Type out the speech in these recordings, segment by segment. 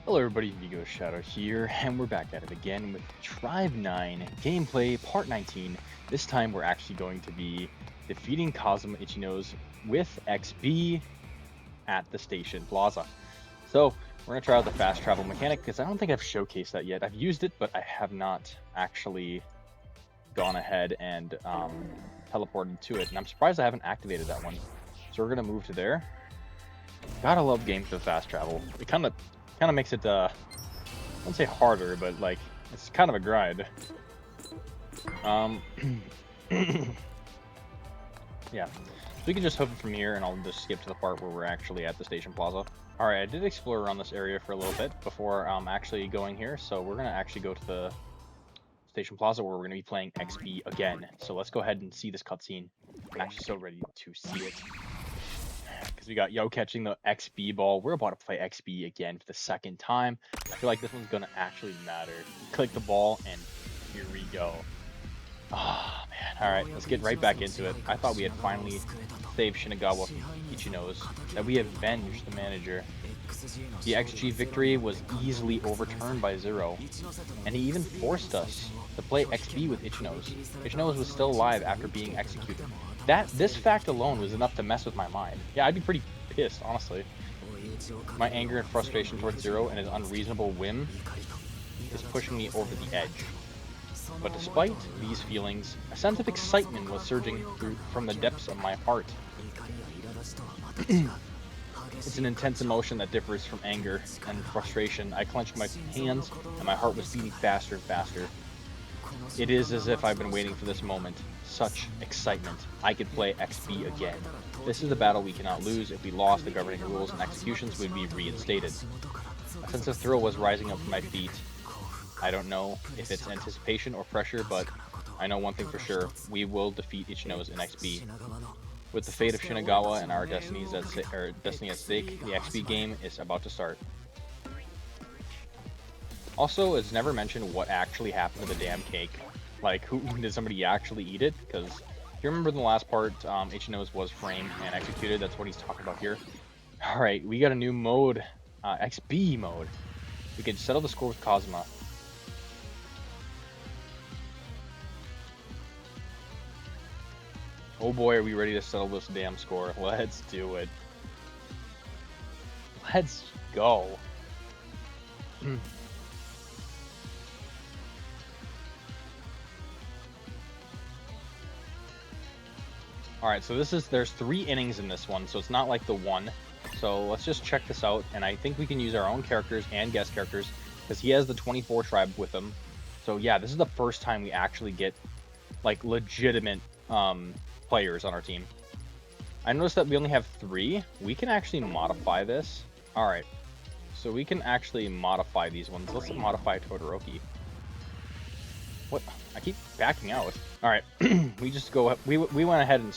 Hello everybody, Vigo Shadow here, and we're back at it again with Tribe 9 gameplay part 19. This time we're actually going to be defeating KAZUMA ICHINOSE with XB at the Station Plaza. So we're going to try out the fast travel mechanic because I don't think I've showcased that yet. I've used it, but I have not actually gone ahead and teleported to it, and I'm surprised I haven't activated that one. So we're going to move to there. Gotta love games with fast travel. It kind of makes it I wouldn't say harder, but like it's kind of a grind. Yeah, so we can just hoof it from here, and I'll just skip to the part where we're actually at the Station Plaza. All right, I did explore around this area for a little bit before actually going here, so we're gonna actually go to the Station Plaza where we're gonna be playing XP again. So let's go ahead and see this cutscene. I'm actually so ready to see it. Because we got Yo catching the XB ball. We're about to play XB again for the second time. I feel like this one's going to actually matter. Click the ball, and here we go. Oh, man. Alright, let's get right back into it. I thought we had finally saved Shinagawa from ICHINOSE, that we avenged the manager. The XG victory was easily overturned by Zero, and he even forced us to play XB with ICHINOSE. ICHINOSE was still alive after being executed. This fact alone was enough to mess with my mind. Yeah, I'd be pretty pissed, honestly. My anger and frustration towards Zero and his unreasonable whim is pushing me over the edge. But despite these feelings, a sense of excitement was surging from the depths of my heart. It's an intense emotion that differs from anger and frustration. I clenched my hands, and my heart was beating faster and faster. It is as if I've been waiting for this moment. Such excitement. I could play XP again. This is a battle we cannot lose. If we lost, the governing rules and executions would be reinstated. A sense of thrill was rising up from my feet. I don't know if it's anticipation or pressure, but I know one thing for sure. We will defeat ICHINOSE in XP. With the fate of Shinagawa and our destiny at stake, the XP game is about to start. Also, it's never mentioned what actually happened to the damn cake. Like, did somebody actually eat it? Because if you remember in the last part, ICHINOSE was framed and executed. That's what he's talking about here. Alright, we got a new mode. XB mode. We can settle the score with KAZUMA. Oh boy, are we ready to settle this damn score. Let's do it. Let's go. Alright, so there's 3 innings in this one, so it's not like the one. So let's just check this out, and I think we can use our own characters and guest characters, because he has the 24 tribe with him. So yeah, this is the first time we actually get, like, legitimate players on our team. I noticed that we only have 3. We can actually modify this. Alright, so we can actually modify these ones. Let's modify Todoroki. What? I keep backing out. All right, we went ahead and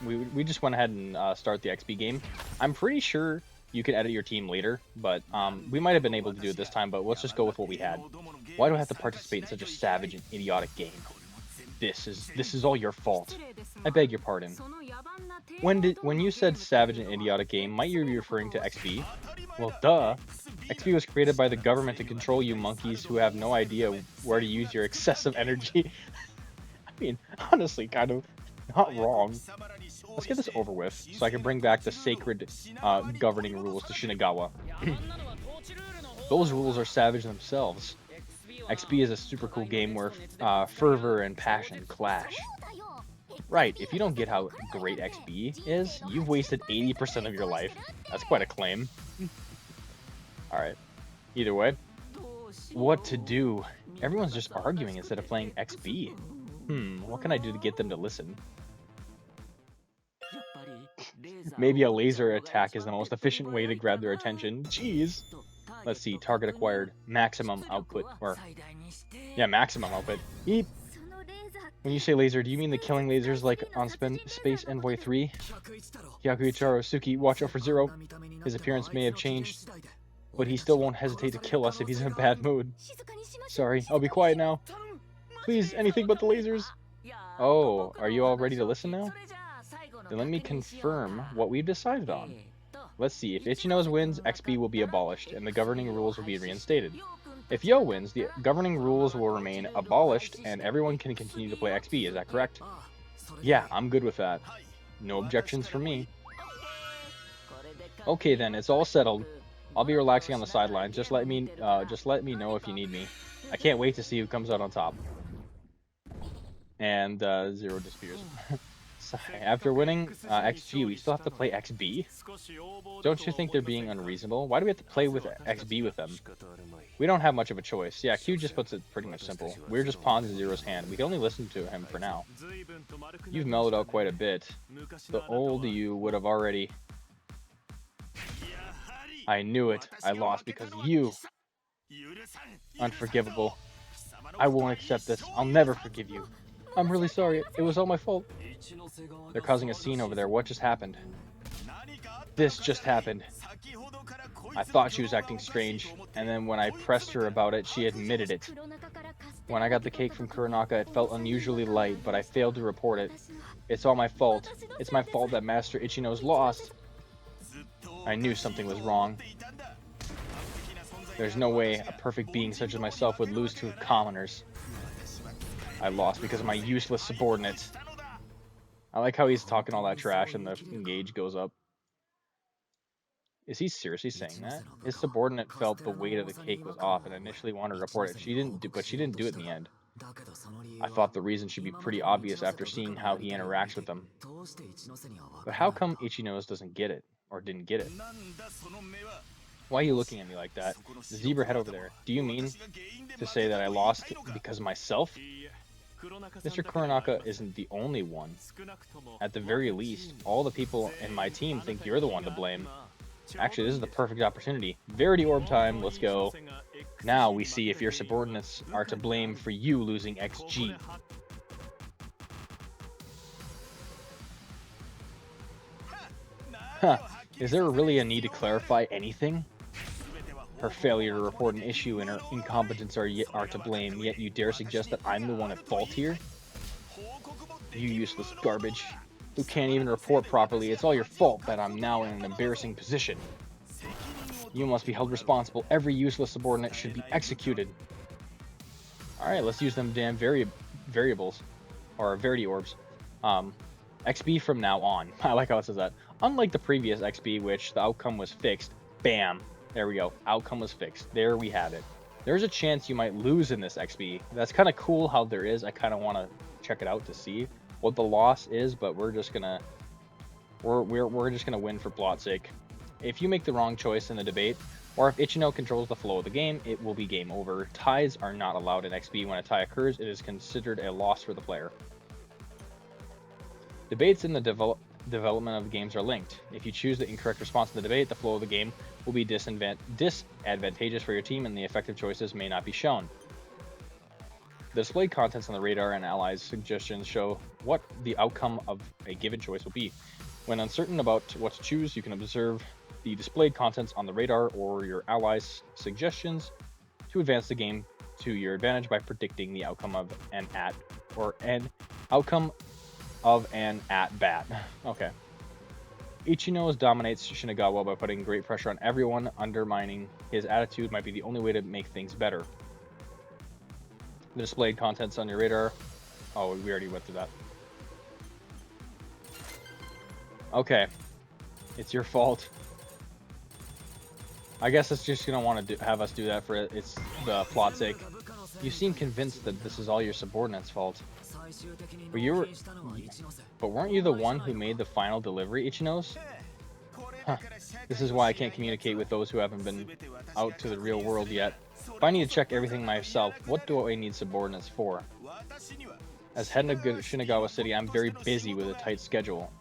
we just went ahead and start the XP game. I'm pretty sure you can edit your team later, but we might have been able to do it this time. But let's just go with what we had. Why do I have to participate in such a savage and idiotic game? This is all your fault. I beg your pardon. When you said savage and idiotic game, might you be referring to XP? Well, duh. XP was created by the government to control you monkeys who have no idea where to use your excessive energy. I mean, honestly, kind of not wrong. Let's get this over with so I can bring back the sacred governing rules to Shinagawa. Those rules are savage themselves. XP is a super cool game where fervor and passion clash. Right, if you don't get how great XP is, you've wasted 80% of your life. That's quite a claim. Alright. Either way. What to do? Everyone's just arguing instead of playing XP. What can I do to get them to listen? Maybe a laser attack is the most efficient way to grab their attention. Jeez! Let's see, target acquired. Maximum output. Yeah, maximum output. Eep! When you say laser, do you mean the killing lasers like on Space Envoy 3? Hyakuichiro Suki, watch out for Zero. His appearance may have changed, but he still won't hesitate to kill us if he's in a bad mood. Sorry, I'll be quiet now. Please, anything but the lasers. Oh, are you all ready to listen now? Then let me confirm what we've decided on. Let's see. If ICHINOSE wins, XB will be abolished, and the governing rules will be reinstated. If Yo wins, the governing rules will remain abolished, and everyone can continue to play XB. Is that correct? Yeah, I'm good with that. No objections from me. Okay then, it's all settled. I'll be relaxing on the sidelines. Just let me know if you need me. I can't wait to see who comes out on top. And Zero disappears. After winning XG, we still have to play XB? Don't you think they're being unreasonable? Why do we have to play with XB with them? We don't have much of a choice. Yeah, Q just puts it pretty much simple. We're just pawns in Zero's hand. We can only listen to him for now. You've mellowed out quite a bit. The old you would have already... I knew it. I lost because of you. Unforgivable. I won't accept this. I'll never forgive you. I'm really sorry. It was all my fault. They're causing a scene over there. What just happened? This just happened. I thought she was acting strange, and then when I pressed her about it, she admitted it. When I got the cake from Kuronaka, it felt unusually light, but I failed to report it. It's all my fault. It's my fault that Master ICHINOSE lost. I knew something was wrong. There's no way a perfect being such as myself would lose to commoners. I lost because of my useless subordinates. I like how he's talking all that trash and the gauge goes up. Is he seriously saying that? His subordinate felt the weight of the cake was off and initially wanted to report it. But she didn't do it in the end. I thought the reason should be pretty obvious after seeing how he interacts with them. But how come ICHINOSE doesn't get it? Or didn't get it? Why are you looking at me like that? The zebra head over there. Do you mean to say that I lost because of myself? Mr. Kuronaka isn't the only one. At the very least, all the people in my team think you're the one to blame. Actually, this is the perfect opportunity. Verity Orb time, let's go. Now we see if your subordinates are to blame for you losing XG. Huh. Is there really a need to clarify anything? Her failure to report an issue and her incompetence are to blame, yet you dare suggest that I'm the one at fault here? You useless garbage. Who can't even report properly. It's all your fault that I'm now in an embarrassing position. You must be held responsible. Every useless subordinate should be executed. Alright, let's use them damn variables. Or Verity Orbs. XB from now on. I like how it says that. Unlike the previous XB, which the outcome was fixed. Bam. There we go. Outcome was fixed. There we have it. There's a chance you might lose in this XB. That's kind of cool how there is. I kind of want to check it out to see what the loss is, but we're just gonna win for plot's sake. If you make the wrong choice in the debate, or if Ichino controls the flow of the game, it will be game over. Ties are not allowed in XB. When a tie occurs, it is considered a loss for the player. Debates in the development of games are linked. If you choose the incorrect response in the debate, the flow of the game will be disadvantageous for your team and the effective choices may not be shown. The displayed contents on the radar and allies' suggestions show what the outcome of a given choice will be. When uncertain about what to choose, you can observe the displayed contents on the radar or your allies' suggestions to advance the game to your advantage by predicting the outcome of an at-bat. Okay. ICHINOSE dominates Shinagawa by putting great pressure on everyone. Undermining his attitude might be the only way to make things better. The displayed contents on your radar. Oh, we already went through that. Okay. It's your fault. I guess it's just gonna want to have us do that for it's the plot's sake. You seem convinced that this is all your subordinates' fault. But weren't you the one who made the final delivery, ICHINOSE? Huh. This is why I can't communicate with those who haven't been out to the real world yet. If I need to check everything myself, what do I need subordinates for? As head of Shinagawa City, I'm very busy with a tight schedule.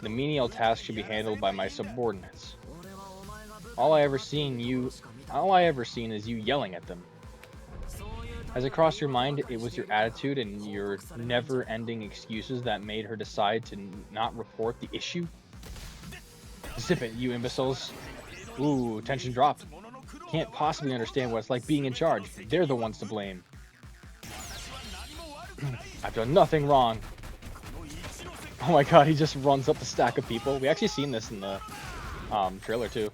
The menial tasks should be handled by my subordinates. All I ever seen is you yelling at them. Has it crossed your mind it was your attitude and your never-ending excuses that made her decide to not report the issue? Zip it, you imbeciles. Ooh, tension dropped. Can't possibly understand what it's like being in charge. They're the ones to blame. I've done nothing wrong. Oh my god, he just runs up the stack of people. We actually seen this in the trailer too.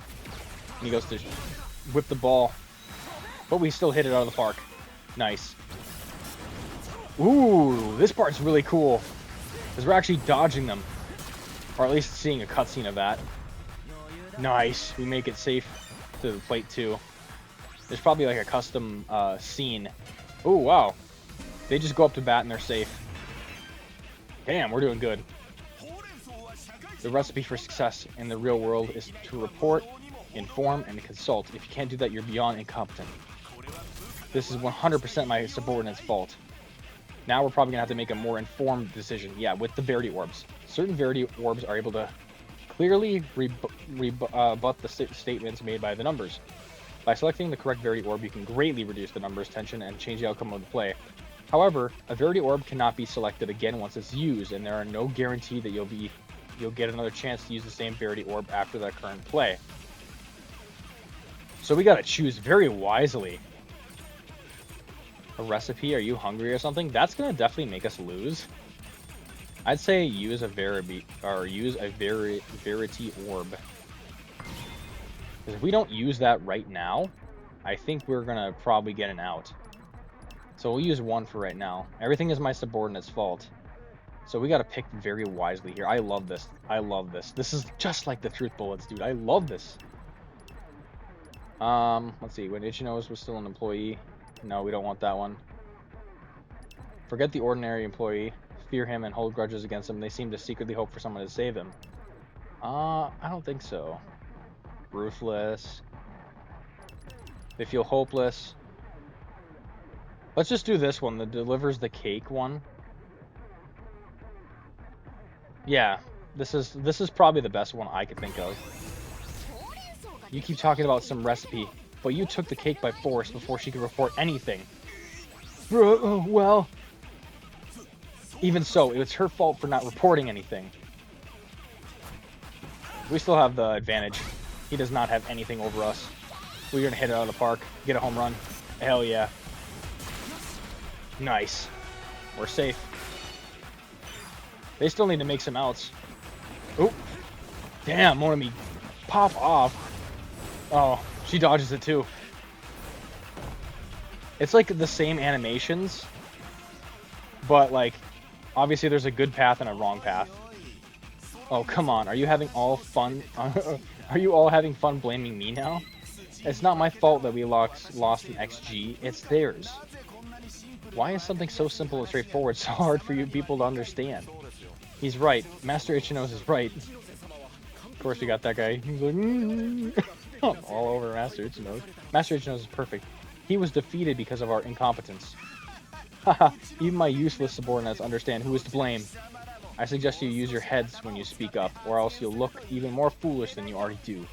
And he goes to whip the ball, but we still hit it out of the park. Nice. Ooh, this part's really cool because we're actually dodging them, or at least seeing a cutscene of that. Nice. We make it safe to the plate too. There's probably like a custom scene. Oh wow, they just go up to bat and they're safe. Damn, we're doing good. The recipe for success in the real world is to report, inform, and consult. If you can't do that, you're beyond incompetent. This is 100% my subordinate's fault. Now we're probably gonna have to make a more informed decision. Yeah, with the Verity Orbs. Certain Verity Orbs are able to clearly rebut the statements made by the numbers. By selecting the correct Verity Orb, you can greatly reduce the numbers tension and change the outcome of the play. However, a Verity Orb cannot be selected again once it's used, and there are no guarantee that you'll get another chance to use the same Verity Orb after that current play. So we gotta choose very wisely. A recipe? Are you hungry or something? That's gonna definitely make us lose. I'd say use a Verity Orb. Because if we don't use that right now, I think we're gonna probably get an out. So we'll use one for right now. Everything is my subordinate's fault. So we gotta pick very wisely here. I love this. I love this. This is just like the Truth Bullets, dude. I love this. Let's see. When ICHINOSE was still an employee. No, we don't want that one. Forget the ordinary employee. Fear him and hold grudges against him. They seem to secretly hope for someone to save him. I don't think so. Ruthless. They feel hopeless. Let's just do this one, the delivers the cake one. Yeah, this is probably the best one I could think of. You keep talking about some recipe, but you took the cake by force before she could report anything. Well, even so, it was her fault for not reporting anything. We still have the advantage. He does not have anything over us. We're gonna hit it out of the park, get a home run. Hell yeah. Nice. We're safe. They still need to make some outs. Oop. Damn, Monami. Pop off. Oh, she dodges it too. It's like the same animations, but like, obviously there's a good path and a wrong path. Oh, come on. Are you having all fun? Are you all having fun blaming me now? It's not my fault that we lost in XG. It's theirs. Why is something so simple and straightforward so hard for you people to understand? He's right. Master ICHINOSE is right. Of course, we got that guy. He's like, all over Master ICHINOSE. Master ICHINOSE is perfect. He was defeated because of our incompetence. Haha, even my useless subordinates understand who is to blame. I suggest you use your heads when you speak up, or else you'll look even more foolish than you already do.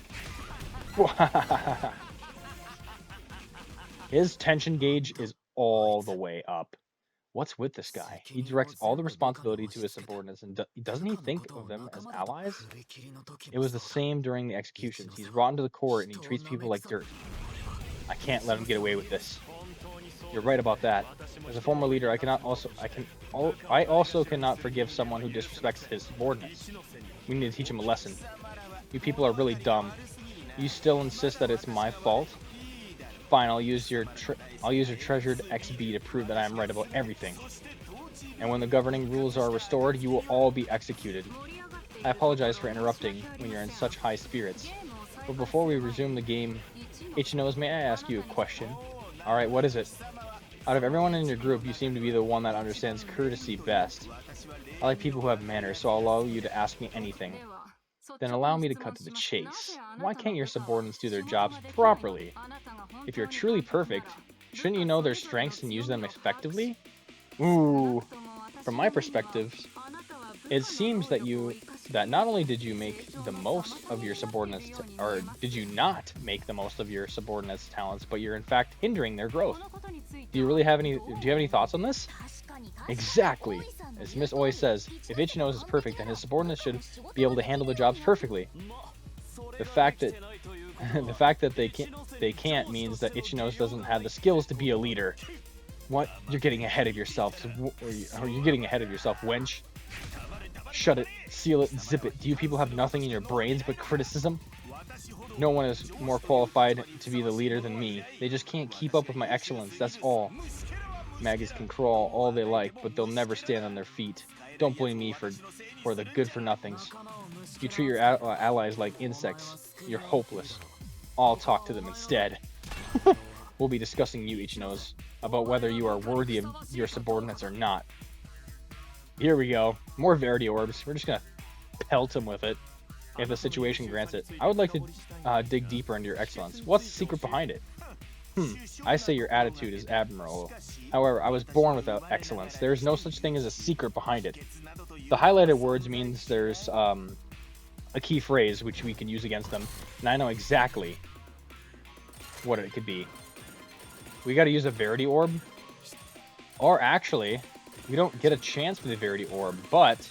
His tension gauge is all the way up. What's with this guy? He directs all the responsibility to his subordinates, and doesn't he think of them as allies? It was the same during the executions. He's rotten to the core, and he treats people like dirt. I can't let him get away with this. You're right about that. As a former leader, I also cannot forgive someone who disrespects his subordinates. We need to teach him a lesson. You people are really dumb. You still insist that it's my fault? Fine, I'll use your treasured XB to prove that I am right about everything. And when the governing rules are restored, you will all be executed. I apologize for interrupting when you're in such high spirits. But before we resume the game, ICHINOSE, may I ask you a question? Alright, what is it? Out of everyone in your group, you seem to be the one that understands courtesy best. I like people who have manners, so I'll allow you to ask me anything. Then allow me to cut to the chase. Why can't your subordinates do their jobs properly? If you're truly perfect, shouldn't you know their strengths and use them effectively? Ooh, from my perspective, it seems that not only did you make the most of your subordinates, or did you not make the most of your subordinates' talents, but you're in fact hindering their growth. Do you have any thoughts on this? Exactly. As Miss Oi says, if ICHINOSE is perfect, then his subordinates should be able to handle their jobs perfectly. The fact that they can't means that ICHINOSE doesn't have the skills to be a leader. What? You're getting ahead of yourself. You're getting ahead of yourself, wench. Shut it, seal it, zip it. Do you people have nothing in your brains but criticism? No one is more qualified to be the leader than me. They just can't keep up with my excellence, that's all. Maggots can crawl all they like, but they'll never stand on their feet. Don't blame me for the good-for-nothings. You treat your allies like insects. You're hopeless. I'll talk to them instead. We'll be discussing you, Ichinose, about whether you are worthy of your subordinates or not. Here we go. More Verity Orbs. We're just gonna pelt him with it, if the situation grants it. I would like to dig deeper into your excellence. What's the secret behind it? I say your attitude is admirable. However, I was born without excellence. There is no such thing as a secret behind it. The highlighted words means there's a key phrase which we can use against them, and I know exactly what it could be. We got to use a Verity Orb, or actually, we don't get a chance for the Verity Orb, but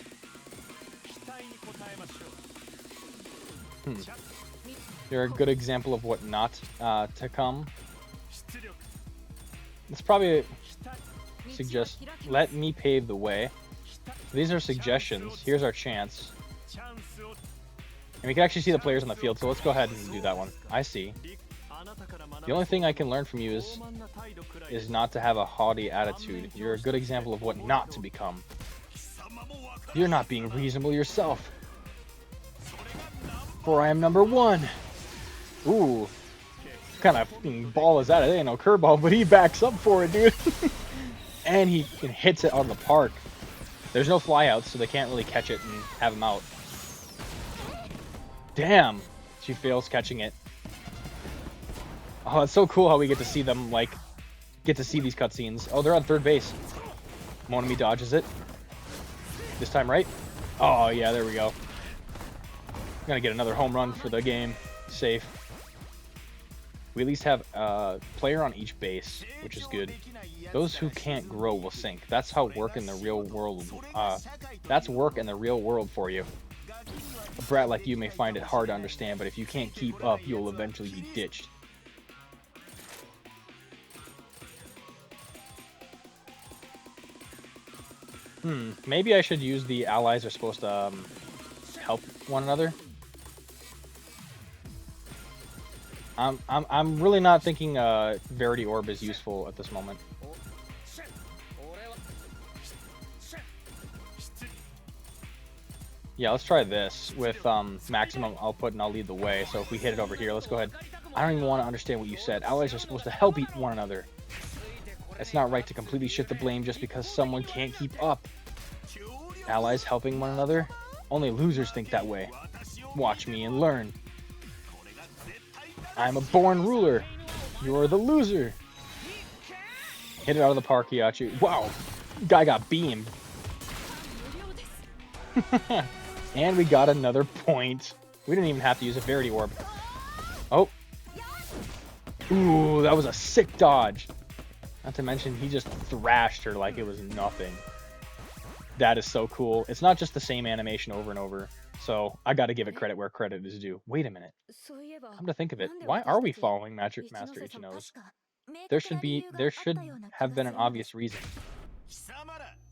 they're a good example of what not to come. Let's probably suggest, let me pave the way. These are suggestions. Here's our chance. And we can actually see the players on the field, so let's go ahead and do that one. I see. The only thing I can learn from you is not to have a haughty attitude. You're a good example of what not to become. You're not being reasonable yourself. For I am number one. Ooh. What kind of ball is that? It ain't no curveball, but he backs up for it, dude. And he hits it out of the park. There's no flyouts, so they can't really catch it and have him out. Damn. She fails catching it. Oh, it's so cool how we get to see them, like, get to see these cutscenes. Oh, they're on third base. Monami dodges it. This time, right? Oh, yeah, there we go. Gonna get another home run for the game. Safe. We at least have a player on each base, which is good. Those who can't grow will sink. That's how work in the real world. That's work in the real world for you. A brat like you may find it hard to understand, but if you can't keep up, you'll eventually be ditched. Maybe I should use the allies are supposed to help one another. I'm really not thinking Verity Orb is useful at this moment. Yeah, let's try this with maximum output, and I'll lead the way. So if we hit it over here, let's go ahead. I don't even want to understand what you said. Allies are supposed to help one another. It's not right to completely shift the blame just because someone can't keep up. Allies helping one another? Only losers think that way. Watch me and learn. I'm a born ruler. You're the loser. Hit it out of the park, Hiachi. Wow, guy got beamed. And we got another point. We didn't even have to use a Verity Orb. Oh. Ooh, that was a sick dodge. Not to mention, he just thrashed her like it was nothing. That is so cool. It's not just the same animation over and over. So I got to give it credit where credit is due. Wait a minute. Come to think of it, why are we following Master Ichinose? There should have been an obvious reason.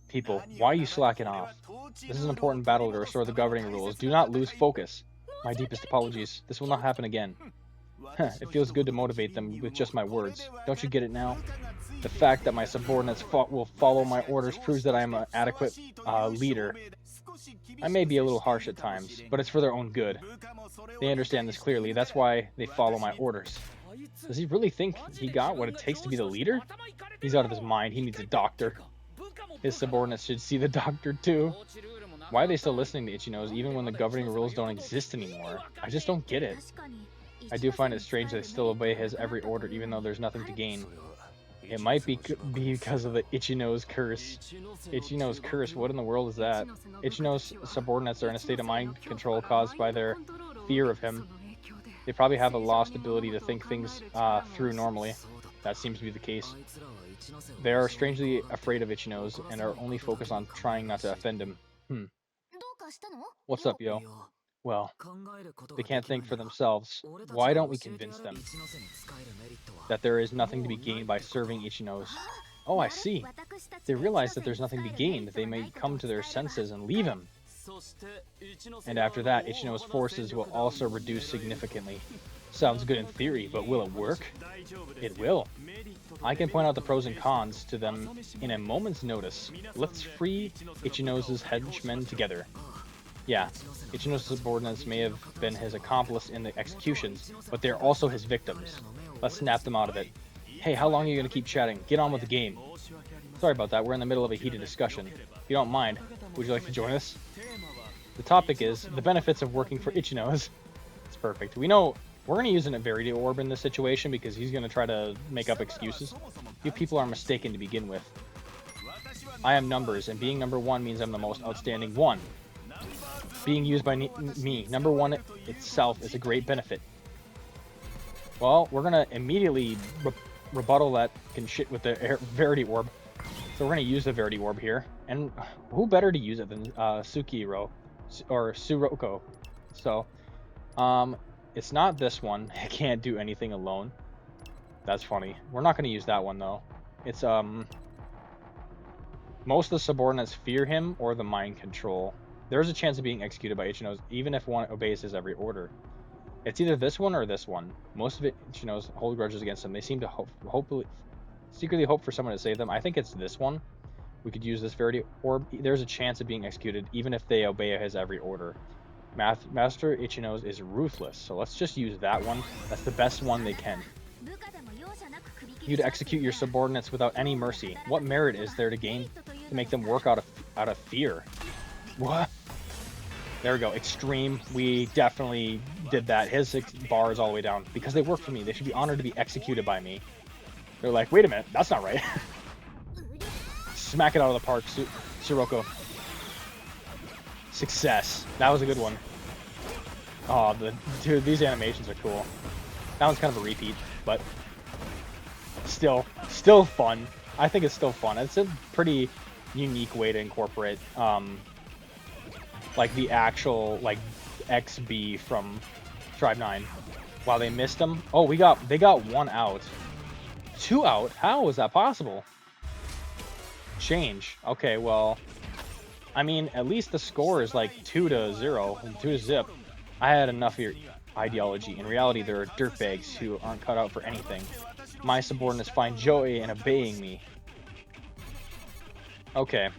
People, why are you slacking off? This is an important battle to restore the governing rules. Do not lose focus. My deepest apologies. This will not happen again. It feels good to motivate them with just my words. Don't you get it now? The fact that my subordinates will follow my orders proves that I am an adequate leader. I may be a little harsh at times, but it's for their own good. They understand this clearly. That's why they follow my orders. Does he really think he got what it takes to be the leader? He's out of his mind. He needs a doctor. His subordinates should see the doctor too. Why are they still listening to Ichinose even when the governing rules don't exist anymore? I just don't get it. I do find it strange that they still obey his every order even though there's nothing to gain. It might be because of the Ichinose curse. Ichinose curse? What in the world is that? Ichinose subordinates are in a state of mind control caused by their fear of him. They probably have a lost ability to think things through normally. That seems to be the case. They are strangely afraid of Ichinose and are only focused on trying not to offend him. What's up, yo? Well, they can't think for themselves. Why don't we convince them that there is nothing to be gained by serving Ichinose? Oh, I see. They realize that there's nothing to be gained. They may come to their senses and leave him. And after that, Ichinose's forces will also reduce significantly. Sounds good in theory, but will it work? It will. I can point out the pros and cons to them in a moment's notice. Let's free Ichinose's henchmen together. Yeah, Ichinose's subordinates may have been his accomplice in the executions, but they're also his victims. Let's snap them out of it. Hey, how long are you going to keep chatting? Get on with the game. Sorry about that, we're in the middle of a heated discussion. If you don't mind, would you like to join us? The topic is the benefits of working for Ichinose. It's perfect. We know we're going to use an Verity Orb in this situation because he's going to try to make up excuses. You people are mistaken to begin with. I am numbers, and being number one means I'm the most outstanding one. Being used by me, number one itself, is a great benefit. Well, we're going to immediately rebuttal that shit with the Verity Orb. So we're going to use the Verity Orb here. And who better to use it than Tsukihiro or Suroko? So, it's not this one. It can't do anything alone. That's funny. We're not going to use that one, though. It's, most of the subordinates fear him or the mind control. There's a chance of being executed by Ichinose, even if one obeys his every order. It's either this one or this one. Most of Ichinose hold grudges against him. They seem to secretly hope for someone to save them. I think it's this one. We could use this Verity Orb. There's a chance of being executed, even if they obey his every order. Master Ichinose is ruthless, so let's just use that one. That's the best one they can. You'd execute your subordinates without any mercy. What merit is there to gain to make them work out of fear? What? There we go. Extreme. We definitely did that. His bar is all the way down because they work for me. They should be honored to be executed by me. They're like, wait a minute, that's not right. Smack it out of the park, Suroko. Success. That was a good one. Oh, dude, these animations are cool. That one's kind of a repeat, but still fun. I think it's still fun. It's a pretty unique way to incorporate, like the actual like XB from Tribe 9. Wow, they missed them. Oh, they got one out. 2 out? How was that possible? Change. Okay, well, I mean, at least the score is like 2-0, 2-zip. I had enough of your ideology. In reality, there are dirtbags who aren't cut out for anything. My subordinates find joy in obeying me. Okay.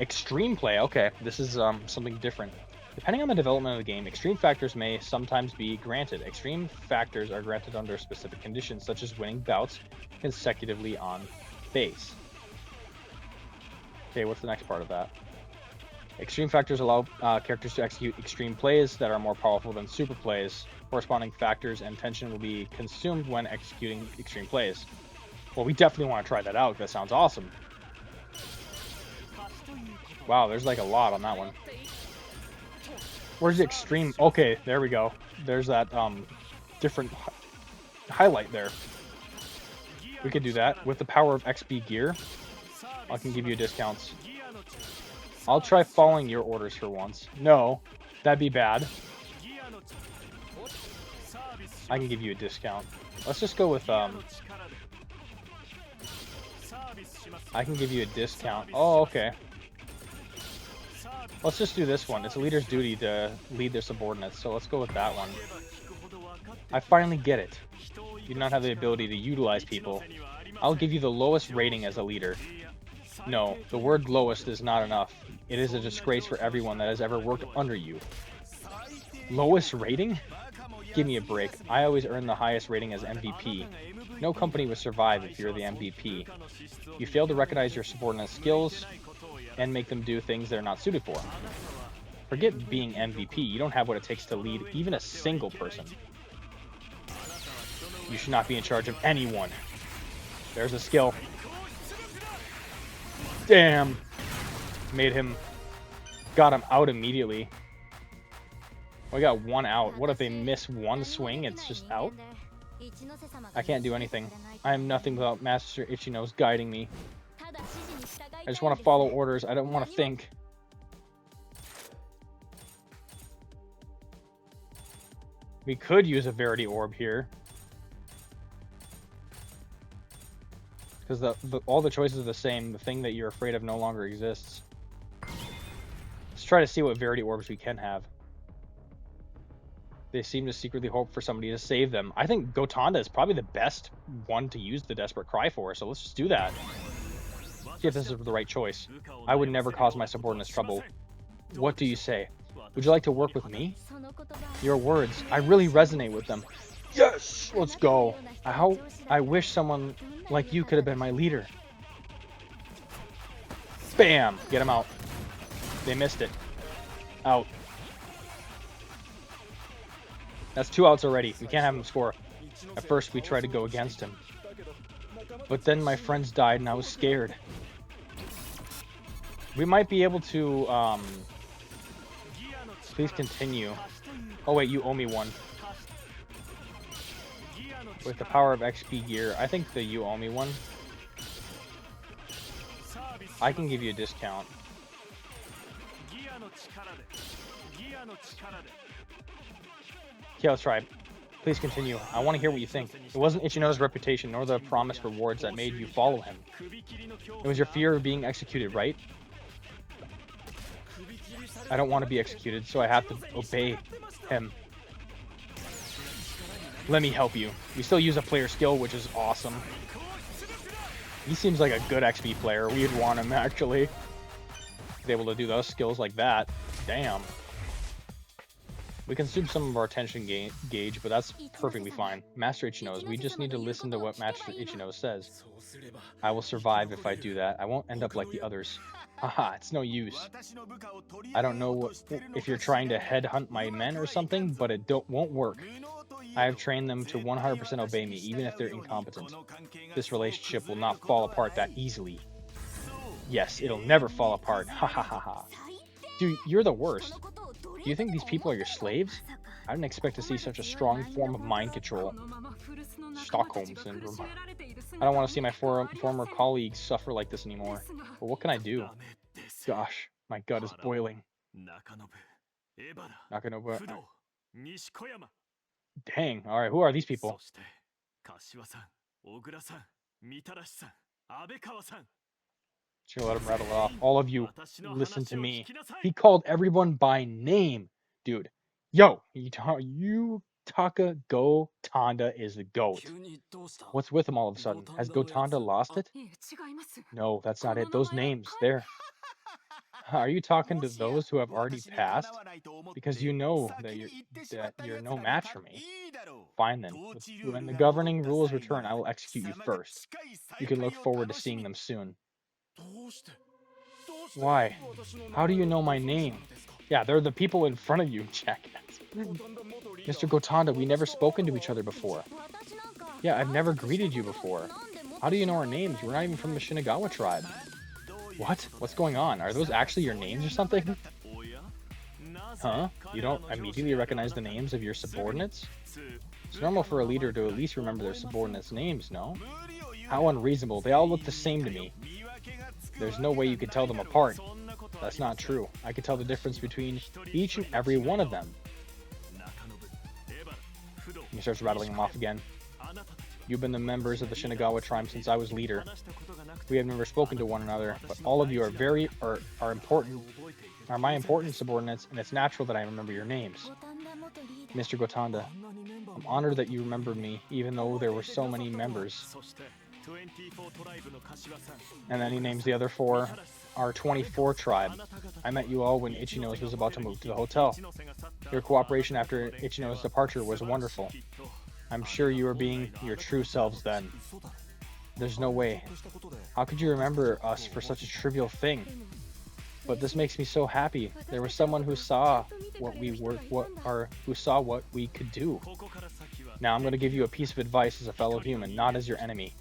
Extreme play. Okay, this is something different. Depending on the development of the game, extreme factors may sometimes be granted. Extreme factors are granted under specific conditions, such as winning bouts consecutively on base. Okay, what's the next part of that? Extreme factors allow characters to execute extreme plays that are more powerful than super plays. Corresponding factors and tension will be consumed when executing extreme plays. Well, we definitely want to try that out. That sounds awesome. Wow, there's like a lot on that one. Where's the extreme? Okay, there we go. There's that different highlight there. We could do that with the power of XP gear. I can give you discounts. I'll try following your orders for once. No, that'd be bad. I can give you a discount. Let's just go with I can give you a discount. Oh, okay. Let's just do this one. It's a leader's duty to lead their subordinates, so let's go with that one. I finally get it. You do not have the ability to utilize people. I'll give you the lowest rating as a leader. No, the word lowest is not enough. It is a disgrace for everyone that has ever worked under you. Lowest rating? Give me a break. I always earn the highest rating as MVP. No company would survive if you're the MVP. You fail to recognize your subordinates' skills and make them do things they're not suited for. Forget being MVP. You don't have what it takes to lead even a single person. You should not be in charge of anyone. There's a skill. Damn. Got him out immediately. We got one out. What if they miss one swing? It's just out? I can't do anything. I am nothing without Master Ichinose guiding me. I just want to follow orders. I don't want to think. We could use a Verity Orb here. Because all the choices are the same. The thing that you're afraid of no longer exists. Let's try to see what Verity Orbs we can have. They seem to secretly hope for somebody to save them. I think Gotanda is probably the best one to use the Desperate Cry for, so let's just do that. See if this is the right choice. I would never cause my subordinates trouble. What do you say? Would you like to work with me? Your words, I really resonate with them. Yes! Let's go. I wish someone like you could have been my leader. Bam! Get him out. They missed it. Out. That's 2 outs already. We can't have him score. At first, we tried to go against him. But then my friends died and I was scared. We might be able to, please continue. Oh wait, you owe me one. With the power of XP gear, I think that you owe me one. I can give you a discount. Okay, let's try. Please continue. I want to hear what you think. It wasn't Ichinose's reputation nor the promised rewards that made you follow him. It was your fear of being executed, right? I don't want to be executed, so I have to obey him. Let me help you. We still use a player skill, which is awesome. He seems like a good XP player. We'd want him, actually. He's able to do those skills like that. Damn. We consume some of our attention gauge, but that's perfectly fine. Master Ichinose, we just need to listen to what Master Ichinose says. I will survive if I do that. I won't end up like the others. Haha, it's no use. I don't know if you're trying to headhunt my men or something, but it won't work. I have trained them to 100% obey me, even if they're incompetent. This relationship will not fall apart that easily. Yes, it'll never fall apart. Ha ha ha ha. Dude, you're the worst. Do you think these people are your slaves? I didn't expect to see such a strong form of mind control. Stockholm Syndrome. I don't want to see my former colleagues suffer like this anymore. But what can I do? Gosh, my gut is boiling. Nakanobu. Dang, alright, who are these people? Should let him rattle it off. All of you, listen to me. He called everyone by name. Dude, yo, Yutaka Gotanda is the GOAT. What's with him all of a sudden? Has Gotanda lost it? No, that's not it. Those names, there. Are you talking to those who have already passed? Because you know that you're no match for me. Fine then. When the governing rules return, I will execute you first. You can look forward to seeing them soon. Why? How do you know my name? Yeah, they're the people in front of you, jackass. Mr. Gotanda, we never spoken to each other before. Yeah, I've never greeted you before. How do you know our names? We're not even from the Shinagawa tribe. What? What's going on? Are those actually your names or something? Huh? You don't immediately recognize the names of your subordinates? It's normal for a leader to at least remember their subordinates' names, no? How unreasonable. They all look the same to me. There's no way you could tell them apart. That's not true. I could tell the difference between each and every one of them. He starts rattling them off again. You've been the members of the Shinagawa tribe since I was leader. We have never spoken to one another, but all of you are important. Are my important subordinates, and it's natural that I remember your names. Mr. Gotanda, I'm honored that you remembered me, even though there were so many members. And then he names the other four, our 24 tribe. I met you all when Ichinose was about to move to the hotel. Your cooperation after Ichinose's departure was wonderful. I'm sure you were being your true selves then. There's no way. How could you remember us for such a trivial thing? But this makes me so happy. There was someone who saw what we could do. Now I'm going to give you a piece of advice as a fellow human, not as your enemy.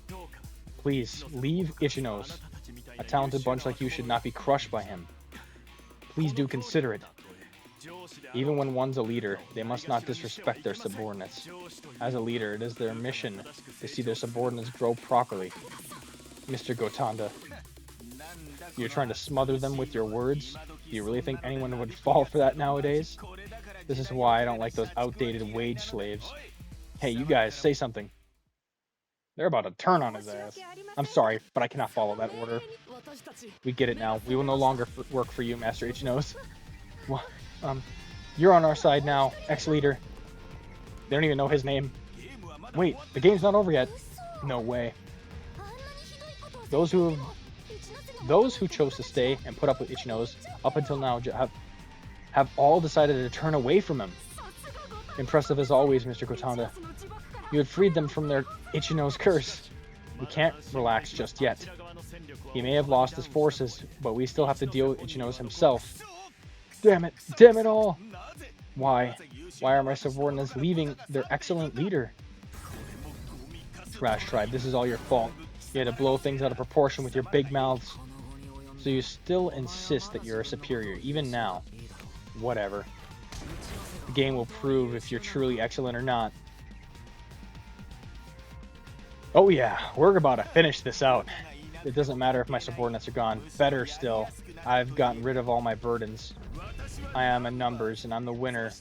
Please, leave Ichinose. A talented bunch like you should not be crushed by him. Please do consider it. Even when one's a leader, they must not disrespect their subordinates. As a leader, it is their mission to see their subordinates grow properly. Mr. Gotanda, you're trying to smother them with your words? Do you really think anyone would fall for that nowadays? This is why I don't like those outdated wage slaves. Hey, you guys, say something. They're about to turn on his ass. I'm sorry, but I cannot follow that order. We get it now. We will no longer work for you, Master Ichinose. Well, you're on our side now, ex-leader. They don't even know his name. Wait, the game's not over yet. No way. Those who chose to stay and put up with ICHINOSE up until now have all decided to turn away from him. Impressive as always, Mr. Kotanda. You had freed them from their ICHINOSE curse. We can't relax just yet. He may have lost his forces, but we still have to deal with ICHINOSE himself. Damn it! Damn it all! Why? Why are my subordinates leaving their excellent leader? Trash tribe, this is all your fault. You had to blow things out of proportion with your big mouths. So you still insist that you're a superior, even now. Whatever. The game will prove if you're truly excellent or not. Oh yeah, we're about to finish this out. It doesn't matter if my subordinates are gone. Better still, I've gotten rid of all my burdens. I am in numbers, and I'm the winner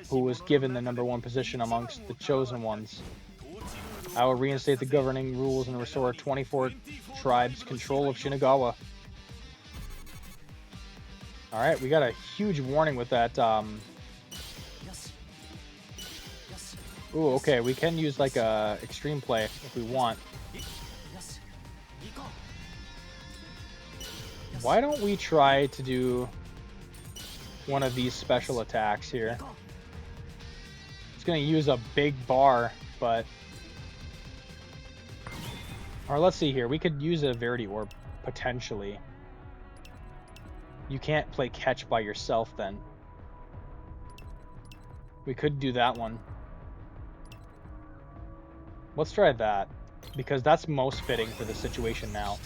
who was given the #1 position amongst the chosen ones. I will reinstate the governing rules and restore 24 tribes' control of Shinagawa. Alright, we got a huge warning with that. Ooh, okay, we can use like a extreme play if we want. Why don't we try to do one of these special attacks here? It's going to use a big bar, but... Or let's see here, we could use a Verity Orb, potentially. You can't play catch by yourself then. We could do that one. Let's try that, because that's most fitting for the situation now.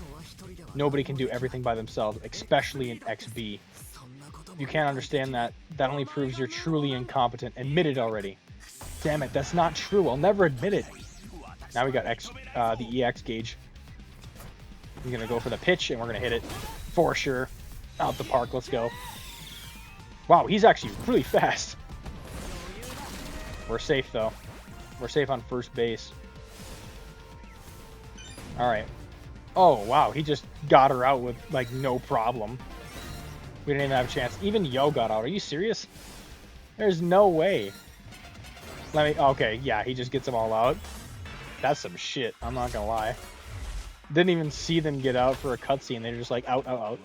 Nobody can do everything by themselves, especially in XB. You can't understand that. That only proves you're truly incompetent. Admit it already. Damn it, that's not true. I'll never admit it. Now we got the EX gauge. I'm gonna go for the pitch, and we're gonna hit it for sure. Out the park, let's go. Wow, he's actually really fast. We're safe though. We're safe on first base. Alright. Oh, wow, he just got her out with, like, no problem. We didn't even have a chance. Even Yo got out. Are you serious? There's no way. Let me... Okay, yeah, he just gets them all out. That's some shit, I'm not gonna lie. Didn't even see them get out for a cutscene. They're just like, out, out, out.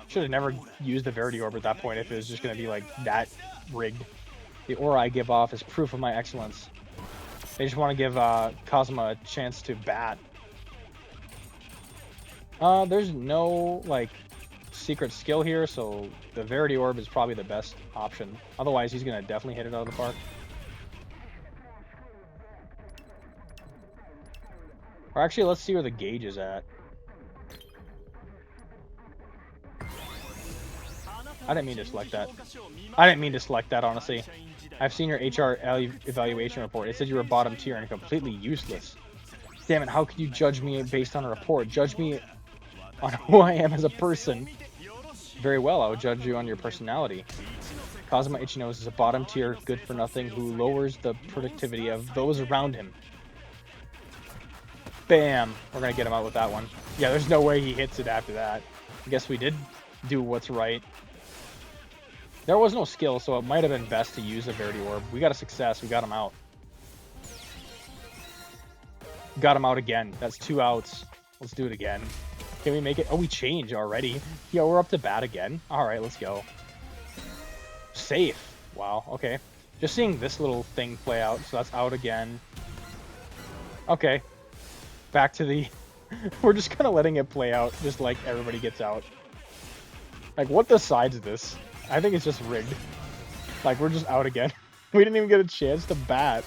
Should have never used the Verity Orb at that point if it was just gonna be, like, that rigged. The aura I give off is proof of my excellence. They just want to give KAZUMA a chance to bat. There's no, like, secret skill here, so the Verity Orb is probably the best option. Otherwise, he's going to definitely hit it out of the park. Or actually, let's see where the gauge is at. I didn't mean to select that. I didn't mean to select that, honestly. I've seen your HR evaluation report. It said you were bottom tier and completely useless. Damn it, how could you judge me based on a report? Judge me on who I am as a person. Very well, I will judge you on your personality. KAZUMA ICHINOSE is a bottom tier, good for nothing, who lowers the productivity of those around him. Bam! We're gonna get him out with that one. Yeah, there's no way he hits it after that. I guess we did do what's right. There was no skill, so it might have been best to use a Verity Orb. We got a success, we got him out. Got him out again. That's 2 outs. Let's do it again. Can we make it? Oh, we change already. Yeah, we're up to bat again. Alright, let's go. Safe. Wow, okay. Just seeing this little thing play out, so that's out again. Okay. Back to the... We're just kind of letting it play out, just like everybody gets out. Like, what decides this? I think it's just rigged. Like, we're just out again. We didn't even get a chance to bat.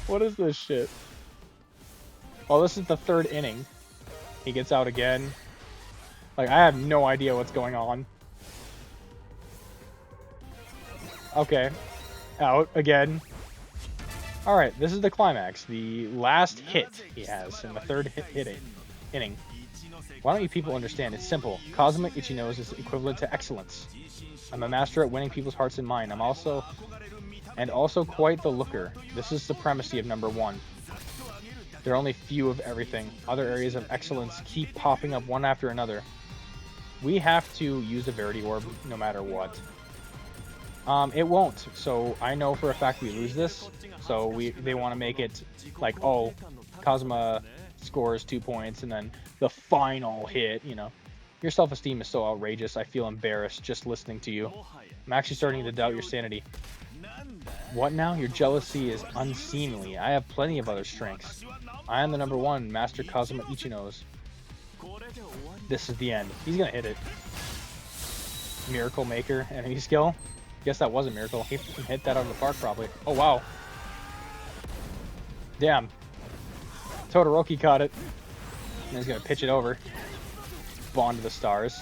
What is this shit? Oh, this is the 3rd inning. He gets out again. Like, I have no idea what's going on. Okay. Out again. Alright, this is the climax. The last hit he has in the 3rd inning. Why don't you people understand? It's simple. KAZUMA ICHINOSE is equivalent to excellence. I'm a master at winning people's hearts and mind. I'm also quite the looker. This is supremacy of #1. There are only few of everything. Other areas of excellence keep popping up one after another. We have to use a Verity Orb no matter what. It won't. So I know for a fact we lose this. So they want to make it like, oh, Kazuma scores 2 points and then the final hit, you know. Your self-esteem is so outrageous. I feel embarrassed just listening to you. I'm actually starting to doubt your sanity. What now? Your jealousy is unseemly. I have plenty of other strengths. I am the #1, Master Kazuma ICHINOSE. This is the end. He's gonna hit it. Miracle Maker, enemy skill. Guess that was a miracle. He hit that out of the park probably. Oh wow. Damn. Todoroki caught it. And he's gonna pitch it over. Bond to the stars.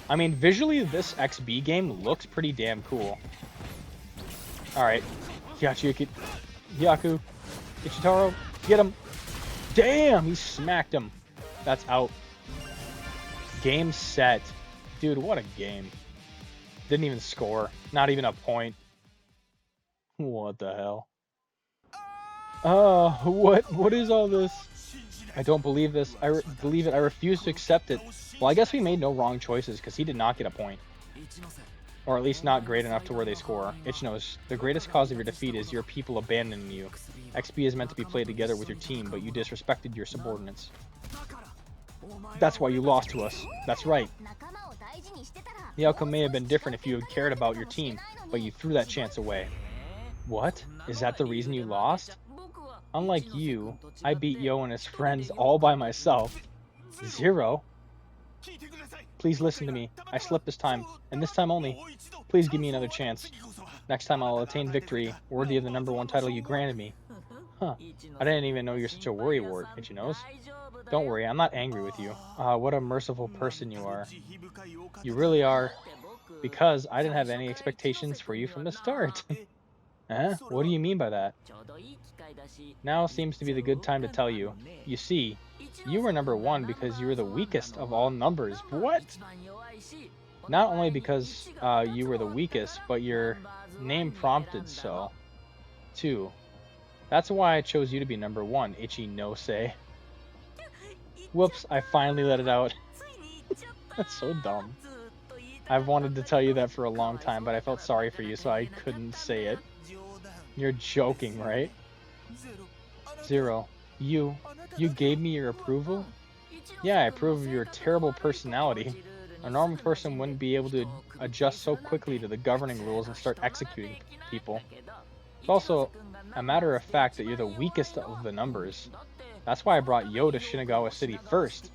I mean, visually this XB game looks pretty damn cool. Alright. Yaku, Ichitaro, get him. Damn, he smacked him. That's out. Game set. Dude, what a game. Didn't even score. Not even a point. What the hell? What is all this? I don't believe this. I believe it. I refuse to accept it. Well, I guess we made no wrong choices because he did not get a point. Or at least not great enough to where they score. ICHINOSE, the greatest cause of your defeat is your people abandoning you. XP is meant to be played together with your team, but you disrespected your subordinates. That's why you lost to us. That's right. The outcome may have been different if you had cared about your team, but you threw that chance away. What? Is that the reason you lost? Unlike you, I beat Yo and his friends all by myself. 0? Please listen to me. I slipped this time, and this time only. Please give me another chance. Next time I'll attain victory, worthy of the #1 title you granted me. Huh. I didn't even know you're such a worrywart, ICHINOSE. Don't worry, I'm not angry with you. What a merciful person you are. You really are. Because I didn't have any expectations for you from the start. Huh? What do you mean by that? Now seems to be the good time to tell you. You see, you were #1 because you were the weakest of all numbers. What? Not only because you were the weakest, but your name prompted so. 2. That's why I chose you to be #1, ICHINOSE. Whoops, I finally let it out. That's so dumb. I've wanted to tell you that for a long time, but I felt sorry for you, so I couldn't say it. You're joking, right? 0. You gave me your approval? Yeah, I approve of your terrible personality. A normal person wouldn't be able to adjust so quickly to the governing rules and start executing people. It's also a matter of fact that you're the weakest of the numbers. That's why I brought Yo to Shinagawa City first.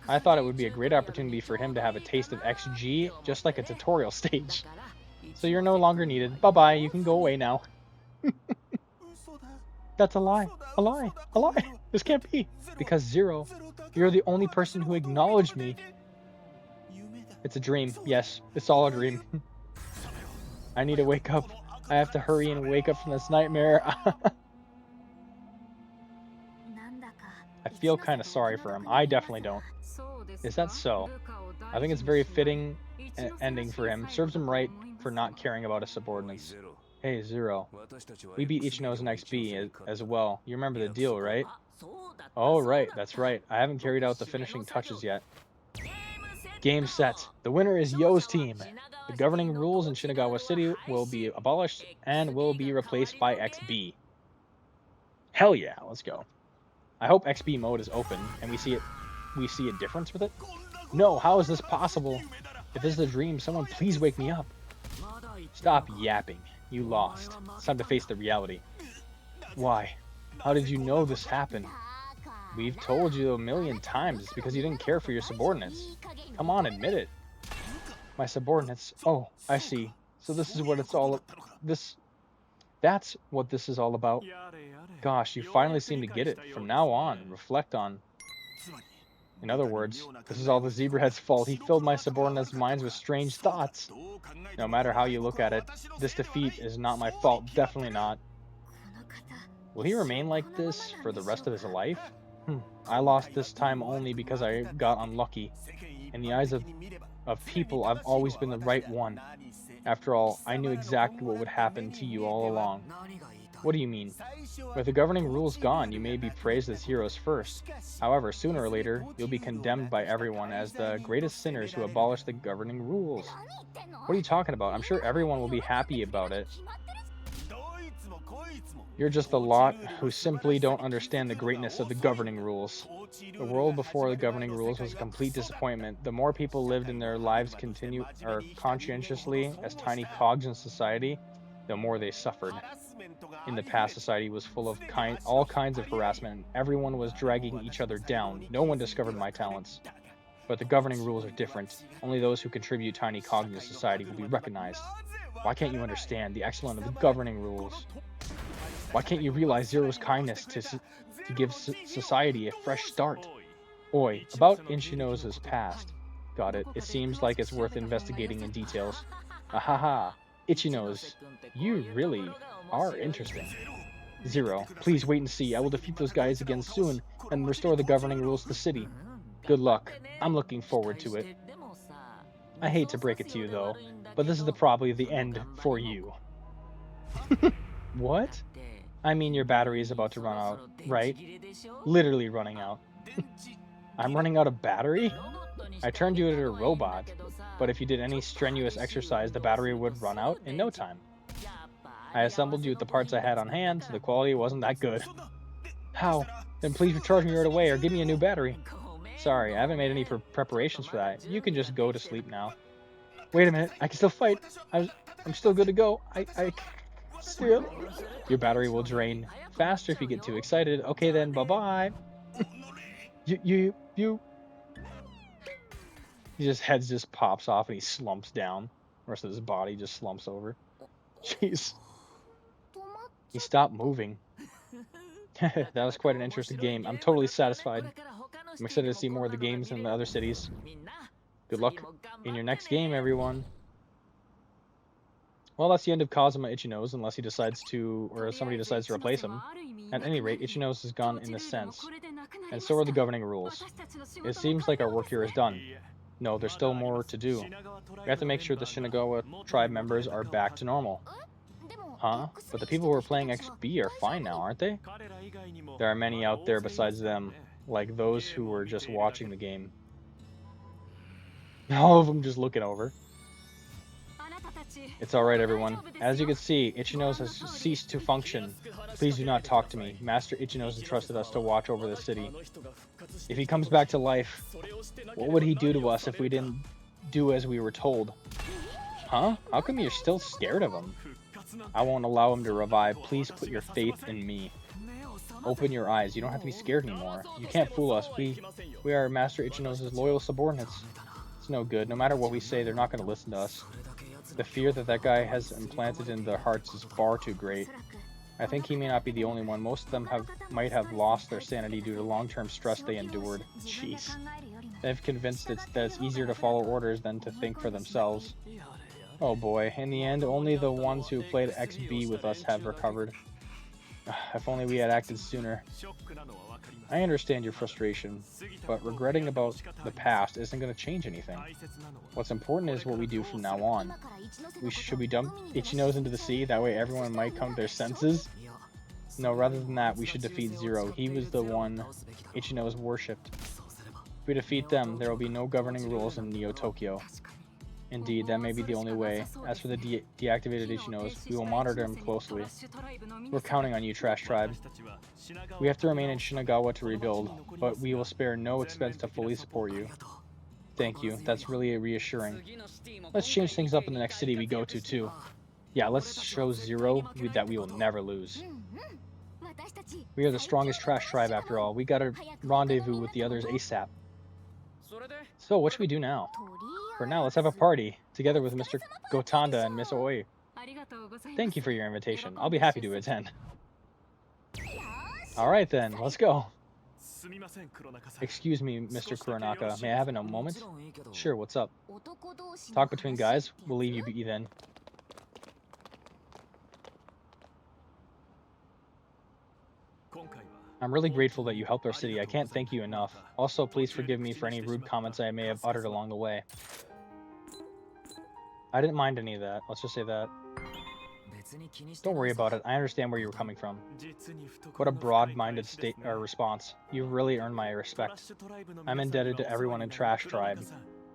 I thought it would be a great opportunity for him to have a taste of XG, just like a tutorial stage. So you're no longer needed. Bye-bye, you can go away now. That's a lie. A lie. A lie. This can't be. Because 0, you're the only person who acknowledged me. It's a dream. Yes, it's all a dream. I need to wake up. I have to hurry and wake up from this nightmare. I feel kind of sorry for him. I definitely don't. Is that so? I think it's a very fitting ending for him. Serves him right for not caring about his subordinates. Hey, 0. We beat ICHINOSE and XB as well. You remember the deal, right? Oh, right. That's right. I haven't carried out the finishing touches yet. Game set. The winner is Yo's team. The governing rules in Shinagawa City will be abolished and will be replaced by XB. Hell yeah, let's go. I hope XB mode is open and we see a difference with it. No, how is this possible? If this is a dream, someone please wake me up. Stop yapping. You lost. It's time to face the reality. Why? How did you know this happened? We've told you a million times. It's because you didn't care for your subordinates. Come on, admit it. My subordinates. Oh, I see. So this is what it's all. That's what this is all about. Gosh, you finally seem to get it. From now on, reflect on. In other words, this is all the Zebrahead's fault. He filled my subordinates' minds with strange thoughts. No matter how you look at it, this defeat is not my fault. Definitely not. Will he remain like this for the rest of his life? I lost this time only because I got unlucky. In the eyes of people, I've always been the right one. After all, I knew exactly what would happen to you all along. What do you mean? With the governing rules gone, you may be praised as heroes first. However, sooner or later, you'll be condemned by everyone as the greatest sinners who abolished the governing rules. What are you talking about? I'm sure everyone will be happy about it. You're just a lot who simply don't understand the greatness of the governing rules. The world before the governing rules was a complete disappointment. The more people lived in their lives conscientiously as tiny cogs in society, the more they suffered. In the past, society was full of all kinds of harassment. Everyone was dragging each other down. No one discovered my talents. But the governing rules are different. Only those who contribute tiny cogs in society will be recognized. Why can't you understand the excellence of the governing rules? Why can't you realize Zero's kindness to give society a fresh start? Oi, about ICHINOSE's past. Got it. It seems like it's worth investigating in details. Ahaha. ICHINOSE, you really are interesting. Zero, please wait and see. I will defeat those guys again soon and restore the governing rules to the city. Good luck. I'm looking forward to it. I hate to break it to you though, but this is probably the end for you. What? I mean, your battery is about to run out, right? Literally running out. I'm running out of battery? I turned you into a robot, but if you did any strenuous exercise, the battery would run out in no time. I assembled you with the parts I had on hand, so the quality wasn't that good. How? Then please recharge me right away or give me a new battery. Sorry, I haven't made any preparations for that. You can just go to sleep now. Wait a minute, I can still fight. I'm still good to go. I still... Your battery will drain faster if you get too excited. Okay then, bye-bye. You... His head just pops off and he slumps down. The rest of his body just slumps over. Jeez. He stopped moving. That was quite an interesting game. I'm totally satisfied. I'm excited to see more of the games in the other cities. Good luck in your next game, everyone. Well, that's the end of KAZUMA ICHINOSE, unless he decides to, or somebody decides to replace him. At any rate, ICHINOSE is gone in this sense, and so are the governing rules. It seems like our work here is done. No, there's still more to do. We have to make sure the Shinagawa tribe members are back to normal. Huh? But the people who are playing XB are fine now, aren't they? There are many out there besides them, like those who were just watching the game. All of them just looking over. It's alright, everyone. As you can see, ICHINOSE has ceased to function. Please do not talk to me. Master ICHINOSE entrusted us to watch over the city. If he comes back to life, what would he do to us if we didn't do as we were told? Huh? How come you're still scared of him? I won't allow him to revive. Please put your faith in me. Open your eyes. You don't have to be scared anymore. You can't fool us. We are Master ICHINOSE's loyal subordinates. It's no good. No matter what we say, they're not going to listen to us. The fear that guy has implanted in their hearts is far too great. I think he may not be the only one. Most of them might have lost their sanity due to long-term stress they endured. Jeez. They've convinced that it's easier to follow orders than to think for themselves. Oh boy, in the end, only the ones who played XB with us have recovered. If only we had acted sooner. I understand your frustration, but regretting about the past isn't going to change anything. What's important is what we do from now on. Should we dump ICHINOSE into the sea? That way everyone might come to their senses? No, rather than that, we should defeat Zero. He was the one ICHINOSE worshipped. If we defeat them, there will be no governing rules in Neo-Tokyo. Indeed, that may be the only way. As for the deactivated ICHINOSE, we will monitor him closely. We're counting on you, Trash Tribe. We have to remain in Shinagawa to rebuild, but we will spare no expense to fully support you. Thank you, that's really reassuring. Let's change things up in the next city we go to, too. Yeah, let's show Zero that we will never lose. We are the strongest Trash Tribe after all. We gotta rendezvous with the others ASAP. So, what should we do now? For now, let's have a party, together with Mr. Gotanda and Miss Oi. Thank you for your invitation. I'll be happy to attend. Alright then, let's go. Excuse me, Mr. Kuronaka. May I have a moment? Sure, what's up? Talk between guys? We'll leave you be then. I'm really grateful that you helped our city. I can't thank you enough. Also, please forgive me for any rude comments I may have uttered along the way. I didn't mind any of that. Let's just say that. Don't worry about it. I understand where you were coming from. What a broad-minded response. You've really earned my respect. I'm indebted to everyone in Trash Tribe.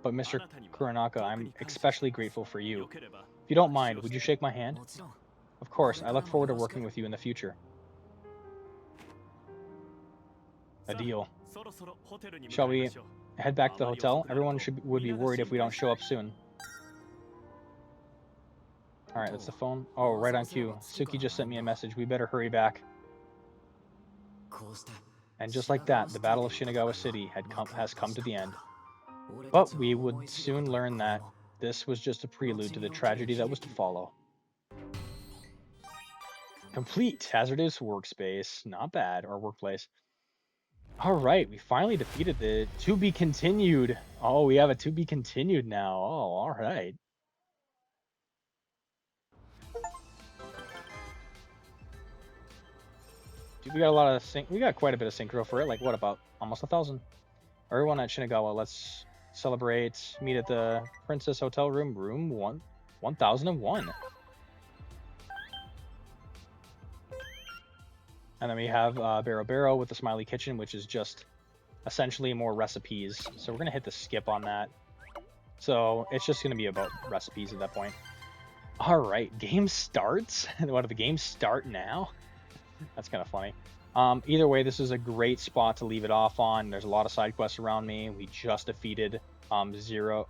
But Mr. Kuronaka, I'm especially grateful for you. If you don't mind, would you shake my hand? Of course, I look forward to working with you in the future. A deal. Shall we head back to the hotel? Everyone would be worried if we don't show up soon. Alright, that's the phone. Oh, right on cue. Suki just sent me a message. We better hurry back. And just like that, the Battle of Shinagawa City has come to the end. But we would soon learn that this was just a prelude to the tragedy that was to follow. Complete hazardous workspace. Not bad. Or workplace. Alright, we finally defeated the to be continued. Oh, we have a to be continued now. Oh, alright. We got a lot of we got quite a bit of synchro for it. Like what, about almost 1,000? Everyone at Shinagawa, let's celebrate. Meet at the Princess Hotel room 1001. And then we have Barrow Barrow with the Smiley Kitchen, which is just essentially more recipes. So we're gonna hit the skip on that. So it's just gonna be about recipes at that point. All right, game starts. What, do the games start now? That's kind of funny. Either way, this is a great spot to leave it off on. There's a lot of side quests around me. We just defeated KAZUMA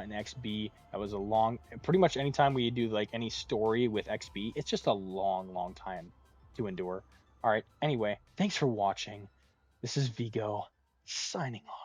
and XB. That was a long, pretty much anytime we do like any story with XB, it's just a long time to endure. All right, anyway, thanks for watching. This is Vigo, signing off.